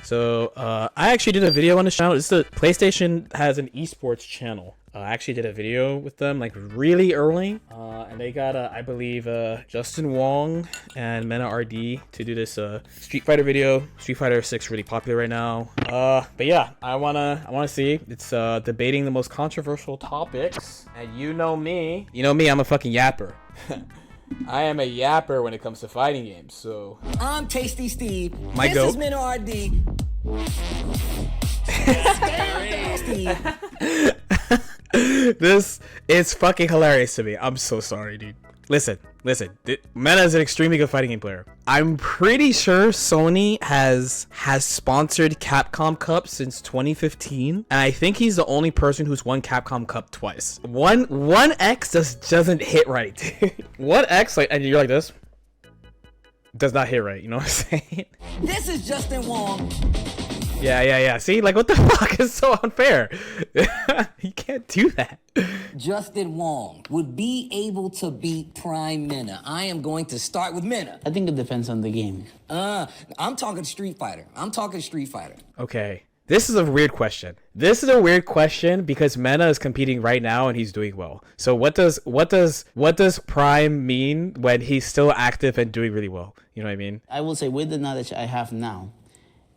So I actually did a video on this channel. This is PlayStation has an esports channel. I actually did a video with them like really early, and they got I believe Justin Wong and MenaRD to do this Street Fighter video. Street Fighter 6 really popular right now. But yeah, I wanna see. It's debating the most controversial topics, and you know me, I'm a fucking yapper. I am a yapper when it comes to fighting games, so I'm Tasty Steve. My this goat. is MenaRD. This is fucking hilarious to me. I'm so sorry, dude. Listen. Mena is an extremely good fighting game player. I'm pretty sure Sony has sponsored Capcom Cup since 2015, and I think he's the only person who's won Capcom Cup twice. One X just doesn't hit right, dude. One X, like, and you're like this, does not hit right. You know what I'm saying? This is Justin Wong. Yeah. See, like, what the fuck is so unfair? You can't do that. Justin Wong would be able to beat Prime Mena. I am going to start with Mena. I think it depends on the game. I'm talking Street Fighter. Okay. This is a weird question. Because Mena is competing right now and he's doing well. So what does Prime mean when he's still active and doing really well? You know what I mean? I will say, with the knowledge I have now,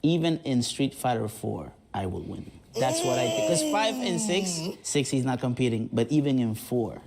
even in Street Fighter 4, I will win. That's what I think. Because 5 and 6 he's not competing, but even in 4,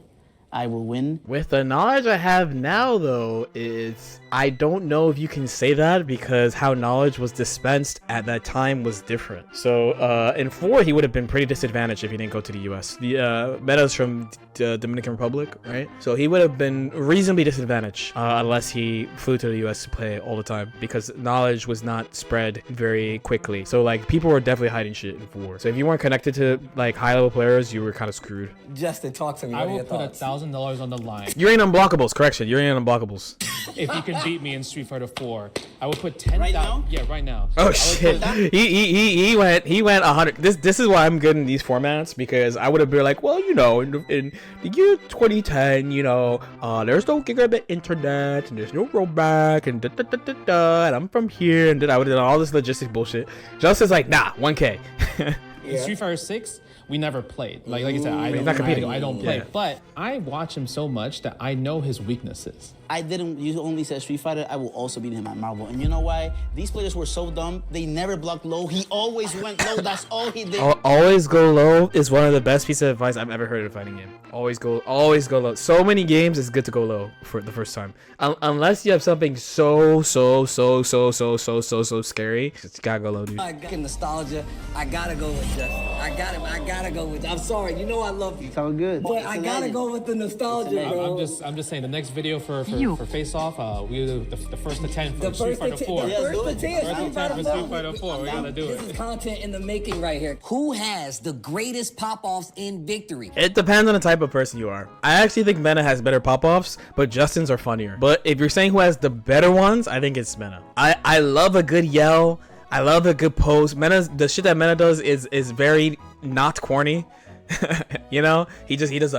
I will win. With the knowledge I have now, though, is I don't know if you can say that because how knowledge was dispensed at that time was different. So in 4, he would have been pretty disadvantaged if he didn't go to the US. The Meta's from the Dominican Republic, right? So he would have been reasonably disadvantaged unless he flew to the US to play all the time because knowledge was not spread very quickly. So like people were definitely hiding shit in 4. So if you weren't connected to like high level players, you were kind of screwed. Justin, talk to me. I will put $1,000 on the line. You're in unblockables. Correction. You're in unblockables. If you can beat me in Street Fighter 4, I would put 10,000. Right now? Yeah, right now. Oh shit! He went 100. This is why I'm good in these formats because I would have been like, well, in the year 2010, there's no gigabit internet and there's no rollback and and I'm from here and then I would have done all this logistic bullshit. Justin's like, nah, 1K. In Street Fighter 6, we never played. Like I said, I don't play. Yeah. But I watch him so much that I know his weaknesses. You only said Street Fighter, I will also beat him at Marvel. And you know why? These players were so dumb, they never blocked low. He always went low, that's all he did. Always go low is one of the best pieces of advice I've ever heard in a fighting game. Always go low. So many games, it's good to go low for the first time. Unless you have something so scary, you gotta go low, dude. I got nostalgia. I gotta go with Justin. I gotta go with. I'm sorry, I love you. Sound good. But I gotta go with the nostalgia, bro. I'm just saying the next video for Face Off, we do the first to 10 for Street Fighter 4. The first to 10. First to 10 for Street Fighter 4. We gotta do This is content in the making right here. Who has the greatest pop-offs in victory? It depends on the type of person you are. I actually think Mena has better pop-offs, but Justin's are funnier. But if you're saying who has the better ones, I think it's Mena. I love a good yell. I love a good pose. The shit that Mena does is very not corny. He does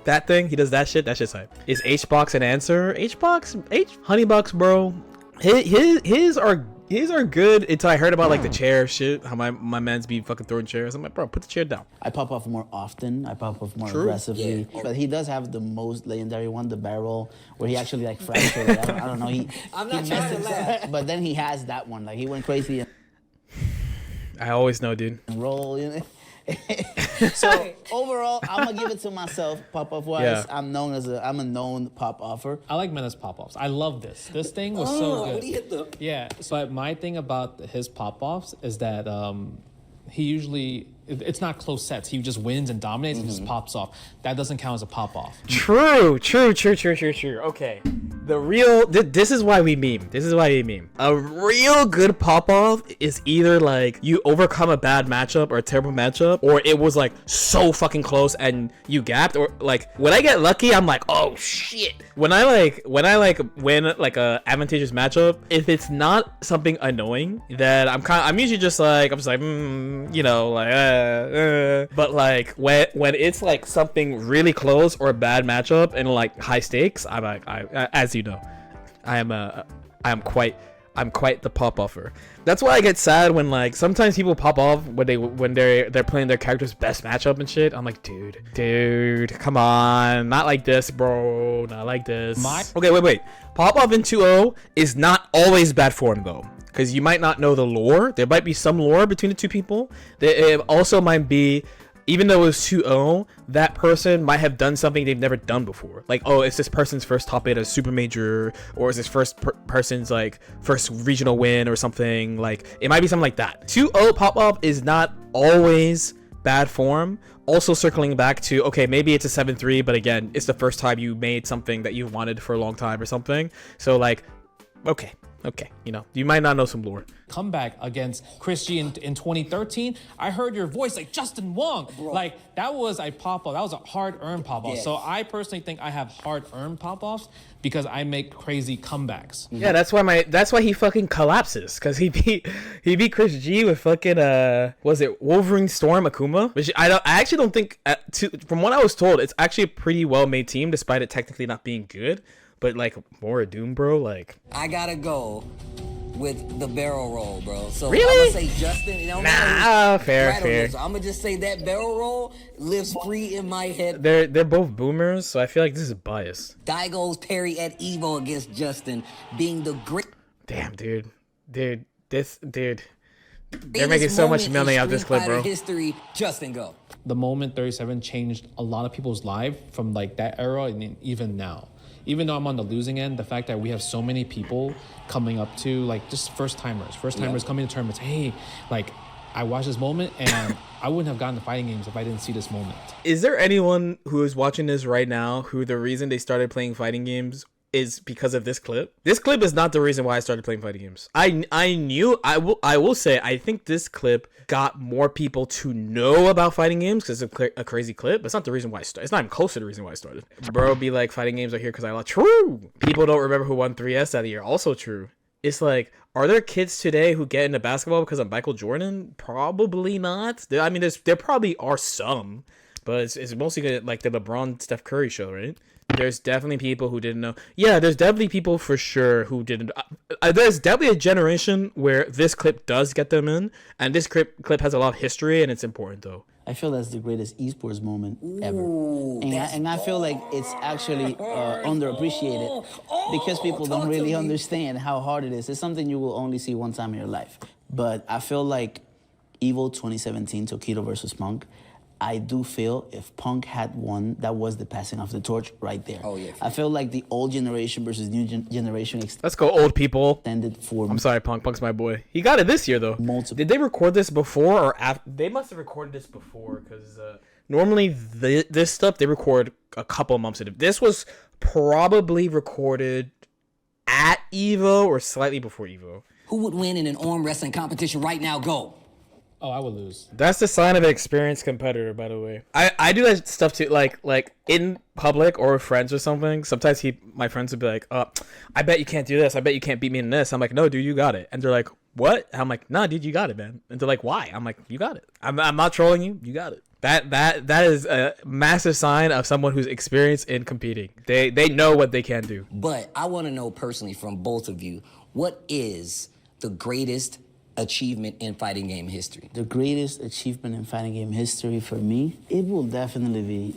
that thing. He does that shit. That shit's hype. Is H-Box an answer? Honeybox, bro. His are good until I heard about like the chair shit. How my man's be fucking throwing chairs. I'm like, bro, put the chair down. I pop off more often. I pop off more aggressively. Yeah. But he does have the most legendary one, the barrel, where he actually like fractured it. I don't know. I'm not trying to laugh. But then he has that one. Like he went crazy I always know, dude. and roll. So overall, I'm gonna give it to myself. Pop off wise, Yeah. I'm a known pop offer. I like Mena's pop-offs. I love this. This thing was so good. When he hit the... Yeah, but my thing about his pop-offs is that he usually, it's not close sets. He just wins and dominates and just pops off. That doesn't count as a pop-off. True. Okay. This is why we meme. A real good pop-off is either like you overcome a bad matchup or a terrible matchup, or it was like so fucking close and you gapped, or like when I get lucky, I'm like, oh shit. When I win like a advantageous matchup, if it's not something annoying, then I'm usually just like, but like when it's like something really close or a bad matchup and like high stakes, I'm like, as you know, I am quite I'm quite the pop offer. That's why I get sad when like sometimes people pop off when they're playing their character's best matchup and shit. I'm like, dude, come on, not like this, bro, not like this. Okay, wait. Pop off in 2-0 is not always bad form though, because you might not know the lore. There might be some lore between the two people. It also might be, even though it was 2-0, that person might have done something they've never done before. Like, oh, it's this person's first top 8 at a super major, or is this person's like first regional win or something. Like, it might be something like that. 2-0 pop-up is not always bad form. Also circling back to, okay, maybe it's a 7-3, but again, it's the first time you made something that you wanted for a long time or something. So like, okay, you know, you might not know some lore. Comeback against Chris G in 2013, I heard your voice like Justin Wong. Bro. Like that was a pop-off. That was a hard-earned pop-off. Yes. So I personally think I have hard-earned pop-offs because I make crazy comebacks. Yeah, that's why he fucking collapses, because he beat Chris G with fucking was it Wolverine Storm Akuma, which I actually don't think from what I was told, it's actually a pretty well-made team despite it technically not being good. But like more Doom, bro, like I gotta go with the barrel roll, bro. So really? I'm gonna say Justin. You know, fair. I'm gonna just say that barrel roll lives free in my head. They're both boomers, so I feel like this is biased. Daigo's parry at Evo against Justin being the great. Damn, dude. They're making so much money out of this clip, bro. History, Justin, go. The moment 37 changed a lot of people's life from like that era and even now. Even though I'm on the losing end, the fact that we have so many people coming up to like just first timers coming to tournaments. Hey, like I watched this moment and I wouldn't have gotten the fighting games if I didn't see this moment. Is there anyone who is watching this right now who the reason they started playing fighting games is because of this clip? This clip is not the reason why I started playing fighting games. I will say I think this clip got more people to know about fighting games because it's a crazy clip, but it's not the reason why I started. It's not even close to the reason why I started. Bro be like, fighting games are here because I love. True. People don't remember who won 3S that year. Also true. It's like, are there kids today who get into basketball because of Michael Jordan? Probably not. I mean, there probably are some, but it's mostly like the LeBron Steph Curry show, right? There's definitely people who didn't know. Yeah, there's definitely people for sure who didn't. There's definitely a generation where this clip does get them in, and this clip has a lot of history, and it's important though. I feel that's the greatest esports moment ever. Ooh, and I feel like it's actually underappreciated because people don't really understand how hard it is. It's something you will only see one time in your life. But I feel like Evo 2017, Tokido versus Punk, I do feel if Punk had won, that was the passing of the torch right there. Oh, yeah. I feel like the old generation versus new generation Let's go, old people. Extended for. I'm sorry, Punk. Punk's my boy. He got it this year, though. Multiple. Did they record this before or after? They must have recorded this before, because normally this stuff, they record a couple months ago. This was probably recorded at Evo or slightly before Evo. Who would win in an arm wrestling competition right now? Go. Oh, I would lose. That's the sign of an experienced competitor, by the way. I do that stuff too, like in public or with friends or something. Sometimes my friends would be like, I bet you can't do this. I bet you can't beat me in this. I'm like, no, dude, you got it. And they're like, what? I'm like, nah, dude, you got it, man. And they're like, why? I'm like, you got it. I'm not trolling you. You got it. That is a massive sign of someone who's experienced in competing. They know what they can do. But I want to know personally from both of you, what is the greatest achievement in fighting game history? The greatest achievement in fighting game history for me, it will definitely be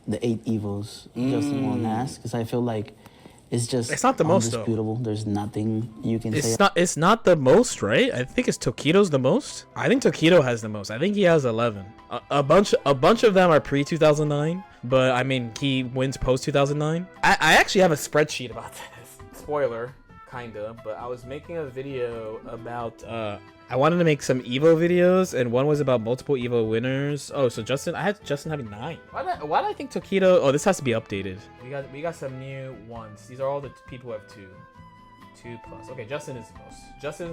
the 8 Evos Justin Wong has, because I feel like it's not the most though. There's nothing you can say. It's not the most, right? I think it's Tokido's the most. I think Tokido has the most. I think he has 11. A bunch of them are pre 2009, but I mean he wins post 2009. I actually have a spreadsheet about this. Spoiler. Kinda, but I was making a video about I wanted to make some Evo videos, and one was about multiple Evo winners. Oh, so I had Justin having 9. Why did I think Tokido? Oh, this has to be updated. We got some new ones. These are all the people who have 2 plus. Okay, Justin is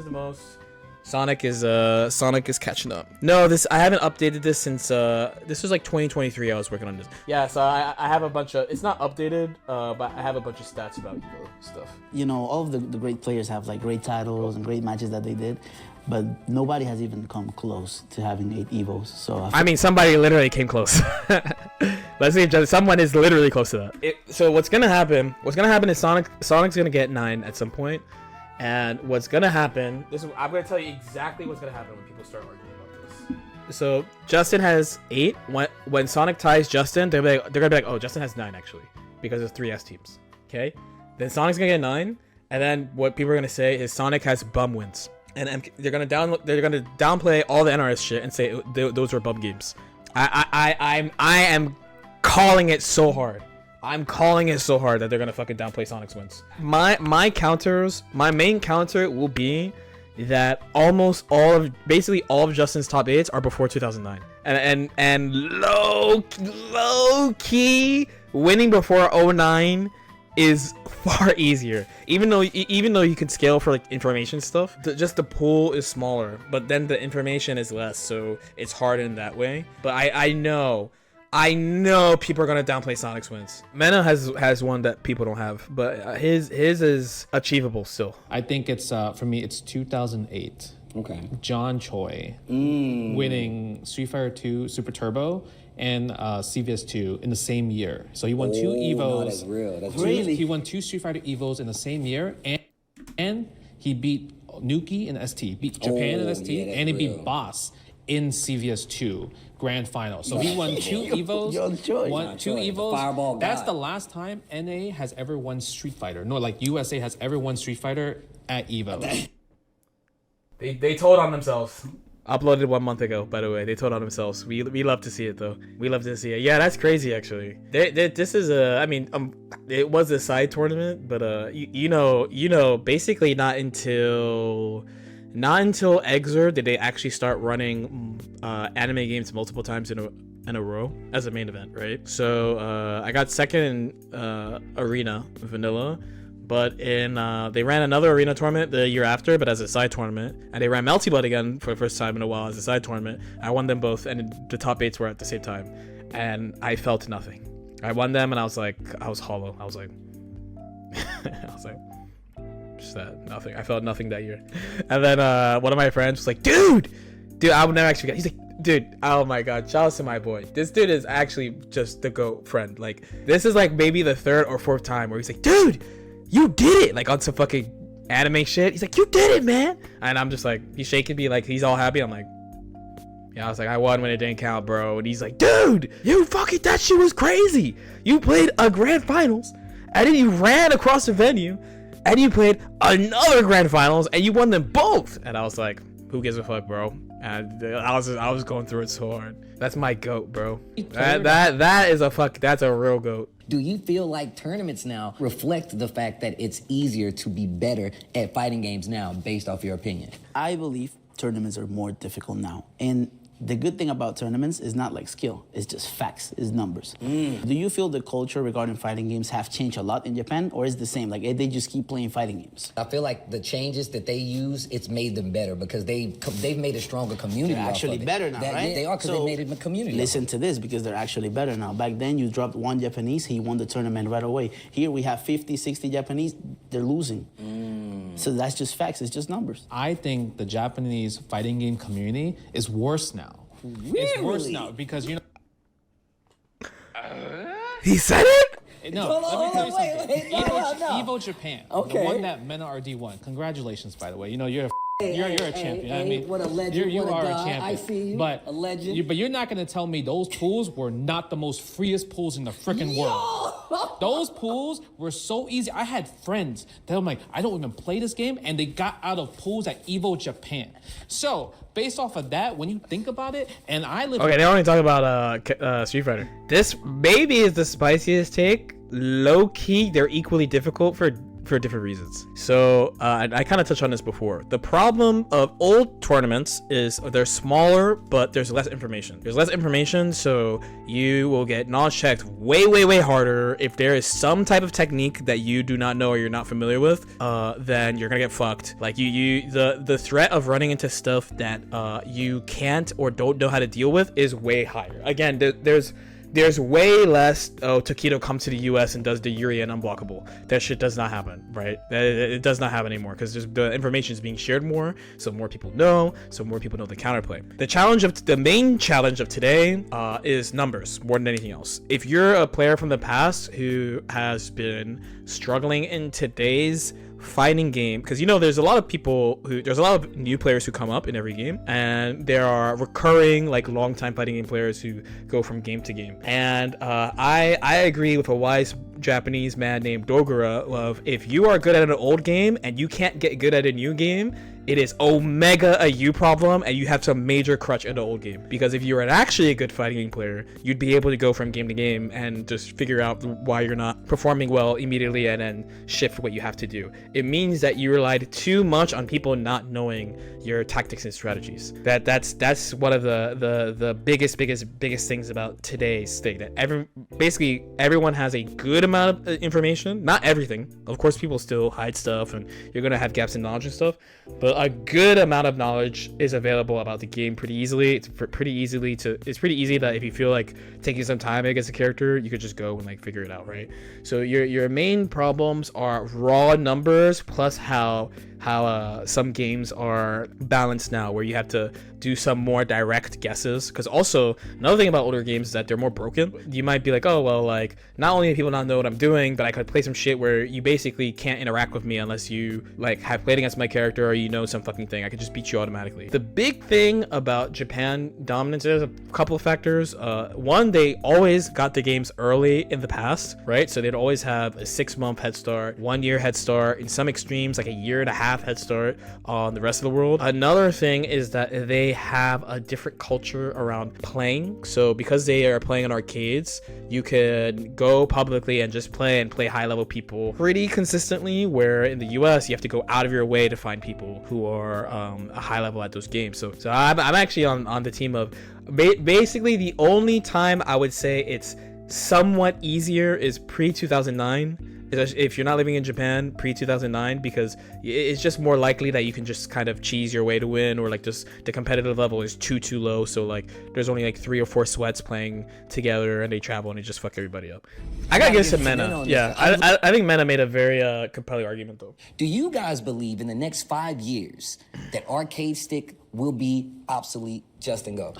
the most. Sonic is catching up. No, I haven't updated this since this was like 2023. I was working on this. Yeah, so I have a bunch of, it's not updated, but I have a bunch of stats about Evo stuff. You know, all of the great players have like great titles and great matches that they did, but nobody has even come close to having 8 Evos. So I mean, somebody literally came close. Let's see if someone is literally close to that. So what's gonna happen is Sonic's gonna get 9 at some point. And what's gonna happen? I'm gonna tell you exactly what's gonna happen when people start arguing about this. So Justin has 8. When Sonic ties Justin, they're gonna be like, oh, Justin has 9 actually, because of 3 S teams. Okay. Then Sonic's gonna get 9, and then what people are gonna say is Sonic has bum wins, and they're gonna downplay all the NRS shit and say those were bum games. I am calling it so hard. I'm calling it so hard that they're gonna fucking downplay Sonic's wins. My main counter will be that basically all of Justin's top 8s are before 2009, and low key winning before 09 is far easier. Even though you can scale for like information stuff, just the pool is smaller, but then the information is less, so it's hard in that way. But I know people are gonna downplay Sonic's wins. Mena has one that people don't have, but his is achievable still. I think it's for me it's 2008. Okay. John Choi winning Street Fighter 2 Super Turbo and CVS 2 in the same year. So he won 2 Evos. No, that's real. That's Really? He won 2 Street Fighter Evos in the same year, and he beat Nuki in ST, beat Japan in ST, yeah, that's and he beat real. Boss in CVS 2 grand final. So he won 2 Evos. John Choi. Won 2 John Choi, the Evos. fireball That's god. the last time NA has ever won Street Fighter. No, like USA has ever won Street Fighter at Evo. They told on themselves. Uploaded 1 month ago, by the way. They told on themselves. We love to see it though. We love to see it. Yeah, that's crazy actually. This is it was a side tournament, but you know, basically not until Exer did they actually start running anime games multiple times in a row as a main event, right? So I got second in Arena Vanilla. But they ran another arena tournament the year after, but as a side tournament, and they ran Melty Blood again for the first time in a while as a side tournament. I won them both, and the top 8s were at the same time, and I felt nothing. I won them, and I was hollow. I was like, just that, nothing. I felt nothing that year. And then one of my friends was like, dude, I would never actually get. He's like, dude, oh my god, shout out to my boy. This dude is actually just the GOAT friend. Like, this is like maybe the 3rd or 4th time where he's like, dude, you did it, like on some fucking anime shit. He's like, you did it, man. And I'm just like, he's shaking me like he's all happy. I'm like, yeah, I was like, I won when it didn't count, bro. And he's like, dude, you fucking, that shit was crazy. You played a grand finals, and then you ran across the venue, and you played another grand finals, and you won them both. And I was like, who gives a fuck, bro? And I was going through it so hard. That's my GOAT, bro. That's a real GOAT. Do you feel like tournaments now reflect the fact that it's easier to be better at fighting games now, based off your opinion? I believe tournaments are more difficult now. And the good thing about tournaments is not like skill, it's just facts, it's numbers. Do you feel the culture regarding fighting games have changed a lot in Japan, or is it the same? Like they just keep playing fighting games? I feel like the changes that they use, it's made them better because they've made a stronger community. They're actually off of it. better now, right? They are, because they made it a community. Listen to this, because they're actually better now. Back then, you dropped one Japanese, he won the tournament right away. Here we have 50, 60 Japanese, they're losing. So that's just facts, it's just numbers. I think the Japanese fighting game community is worse now. Really? It's worse now because He said it? No, Hold let on, me tell you wait, something. no. Evo Japan, Okay. the one that MenaRD won. Congratulations, by the way. You know you're a champion. You know what I mean, what a legend, You what a are god. a champion. I see you, but a legend. But you're not gonna tell me those pools were not the most freest pools in the freaking world. Those pools were so easy. I had friends that I'm like, I don't even play this game, and they got out of pools at Evo Japan. So based off of that, when you think about it, and I live. Okay, they only talk about Street Fighter. This maybe is the spiciest take. Low key, they're equally difficult for different reasons. So I kind of touched on this before. The problem of old tournaments is they're smaller, but there's less information. There's less information, so you will get knowledge checked way harder. If there is some type of technique that you do not know or you're not familiar with, then you're gonna get fucked. Like the threat of running into stuff that you can't or don't know how to deal with is way higher. Again, there's way less, Taquito comes to the US and does the Yuri and unblockable. That shit does not happen, right? It does not happen anymore because the information is being shared more, so more people know the counterplay. The main challenge of today is numbers more than anything else. If you're a player from the past who has been struggling in today's fighting game, because there's a lot of new players who come up in every game, and there are recurring like long time fighting game players who go from game to game. And I agree with a wise Japanese man named Dogura of, if you are good at an old game and you can't get good at a new game, it is omega a you problem, and you have some major crutch in the old game. Because if you were actually a good fighting game player, you'd be able to go from game to game and just figure out why you're not performing well immediately and then shift what you have to do. It means that you relied too much on people not knowing your tactics and strategies. That's one of the biggest things about today's state. That basically everyone has a good amount of information, not everything. Of course, people still hide stuff, and you're gonna have gaps in knowledge and stuff, but a good amount of knowledge is available about the game pretty easily. It's pretty easy that if you feel like taking some time against a character, you could just go and like figure it out, right? So your main problems are raw numbers, plus how some games are balanced now, where you have to do some more direct guesses. Because also another thing about older games is that they're more broken. You might be like, oh well, like not only do people not know what I'm doing, but I could play some shit where you basically can't interact with me unless you like have played against my character or you know some fucking thing. I could just beat you automatically. The big thing about Japan dominance is a couple of factors. One, they always got the games early in the past, right? So they'd always have a 6-month head start, 1 year head start, in some extremes like a year and a half head start on the rest of the world. Another thing is that they have a different culture around playing. So because they are playing in arcades, you could go publicly and just play high level people pretty consistently, where in the US you have to go out of your way to find people who are a high level at those games. So I'm actually on the team of basically the only time I would say it's somewhat easier is pre-2009. If you're not living in Japan pre-2009, because it's just more likely that you can just kind of cheese your way to win, or like just the competitive level is too low, so like there's only like 3 or 4 sweats playing together and they travel and they just fuck everybody up. I gotta give it to Mena. Yeah, I think Mena made a very compelling argument though. Do you guys believe in the next 5 years that arcade stick will be obsolete? Justin, go.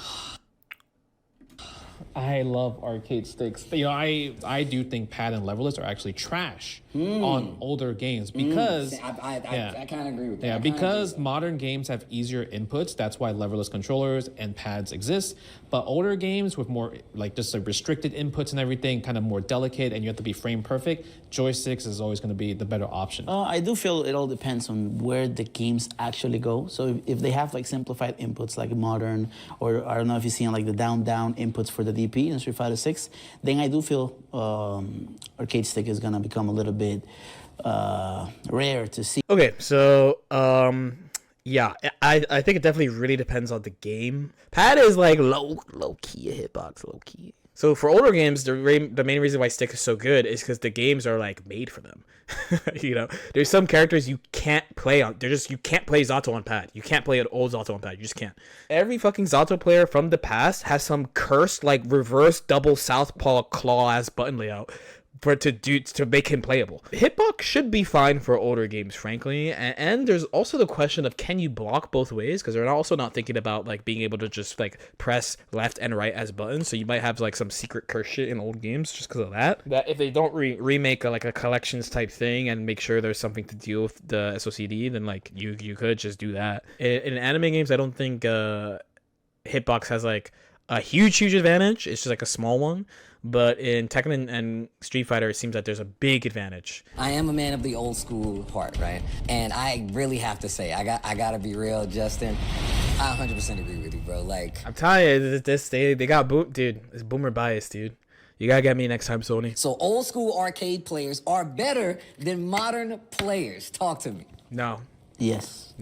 I love arcade sticks. I do think pad and leverless are actually trash on older games, because I kind of agree with that. Yeah, because modern games have easier inputs. That's why leverless controllers and pads exist. But older games with more like just like restricted inputs and everything, kind of more delicate, and you have to be frame perfect, joysticks is always going to be the better option. I do feel it all depends on where the games actually go. So if they have like simplified inputs like modern, or I don't know if you've seen like the down inputs for the DP in Street Fighter 6, then I do feel arcade stick is gonna become a little bit rare to see. Okay, so yeah, I think it definitely really depends on the game. Pad is like low key a hitbox, low key. So for older games, the main reason why stick is so good is because the games are like made for them. There's some characters you can't play on. You can't play Zato on pad. You can't play an old Zato on pad. You just can't. Every fucking Zato player from the past has some cursed like reverse double southpaw claw ass button layout to make him playable. Hitbox should be fine for older games, frankly. And there's also the question of, can you block both ways? Because they're also not thinking about like being able to just like press left and right as buttons. So you might have like some secret curse shit in old games just because of that. That if they don't remake like a collections type thing and make sure there's something to deal with the SOCD, then like you could just do that. In anime games, I don't think hitbox has like a huge advantage. It's just like a small one. But in Tekken and Street Fighter, it seems that there's a big advantage. I am a man of the old school part, right? And I really have to say, I gotta be real, Justin. I 100% agree with you, bro. Like, I'm telling you, they got dude. It's boomer bias, dude. You gotta get me next time, Sony. So old school arcade players are better than modern players. Talk to me. No. Yes.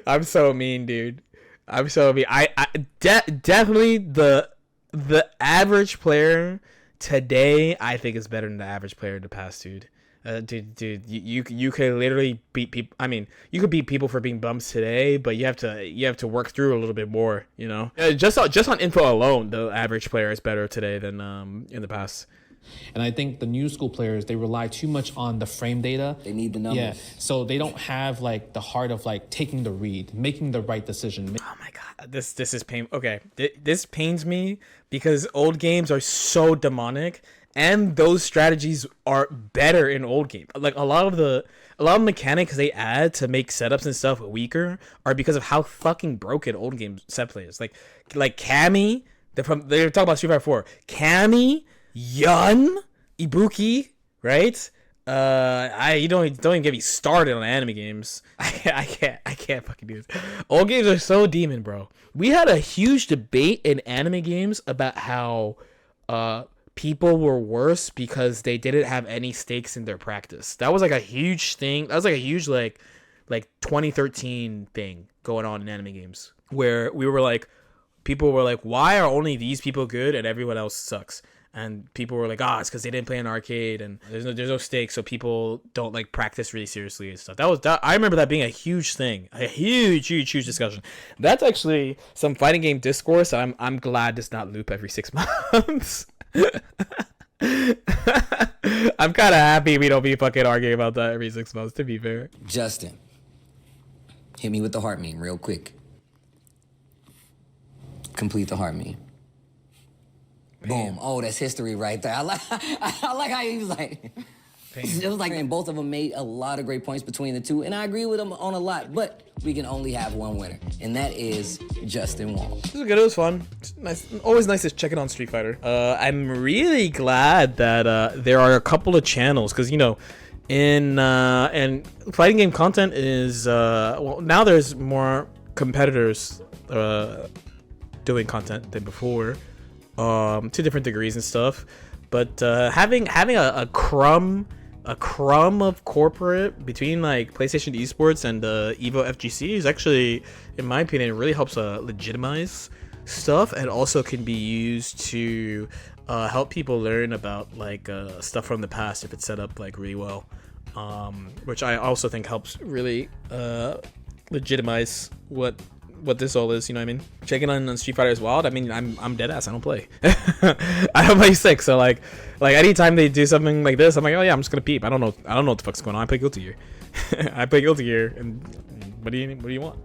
I'm so mean, dude. I'm so mean. Definitely the average player today, I think, is better than the average player in the past, dude. Dude, you can literally beat people. I mean, you could beat people for being bums today, but you have to work through a little bit more, you know. Just on info alone, the average player is better today than in the past. And I think the new school players, they rely too much on the frame data. They need the numbers. Yeah, so they don't have like the heart of like taking the read, making the right decision. Oh my god, this is pain. Okay, this pains me because old games are so demonic, and those strategies are better in old game. Like a lot of mechanics they add to make setups and stuff weaker are because of how fucking broken old game set play is. Like Cammy, they're talking about Street Fighter 4. Cammy, Yun, Ibuki, right? You don't even get me started on anime games. I can't fucking do this. Old games are so demon, bro. We had a huge debate in anime games about how people were worse because they didn't have any stakes in their practice. That was like a huge thing. That was like a huge like 2013 thing going on in anime games where people were like, why are only these people good and everyone else sucks? And people were like, it's because they didn't play an arcade and there's no stakes, so people don't like practice really seriously and stuff. I remember that being a huge thing, a huge discussion. That's actually some fighting game discourse I'm glad does not loop every 6 months. I'm kind of happy we don't be fucking arguing about that every 6 months, to be fair. Justin, hit me with the heart meme real quick. Complete the heart meme. Boom. Oh, that's history right there. I like how he was like... It was like, and both of them made a lot of great points between the two, and I agree with them on a lot, but we can only have one winner, and that is Justin Wall. This was good. It was fun. It's nice. Always nice to check in on Street Fighter. I'm really glad that there are a couple of channels, because, you know, and fighting game content is, well, now there's more competitors doing content than before, to different degrees and stuff, but having a crumb of corporate between like PlayStation Esports and Evo FGC is actually, in my opinion, really helps legitimize stuff, and also can be used to help people learn about like stuff from the past if it's set up like really well, which I also think helps really legitimize what this all is, you know what I mean? Checking on Street Fighter is wild. I mean, I'm dead ass. I don't play. I don't play 6, so like anytime they do something like this, I'm like, oh yeah, I'm just gonna peep. I don't know what the fuck's going on. I play Guilty Gear. I play Guilty Gear, and what do you want?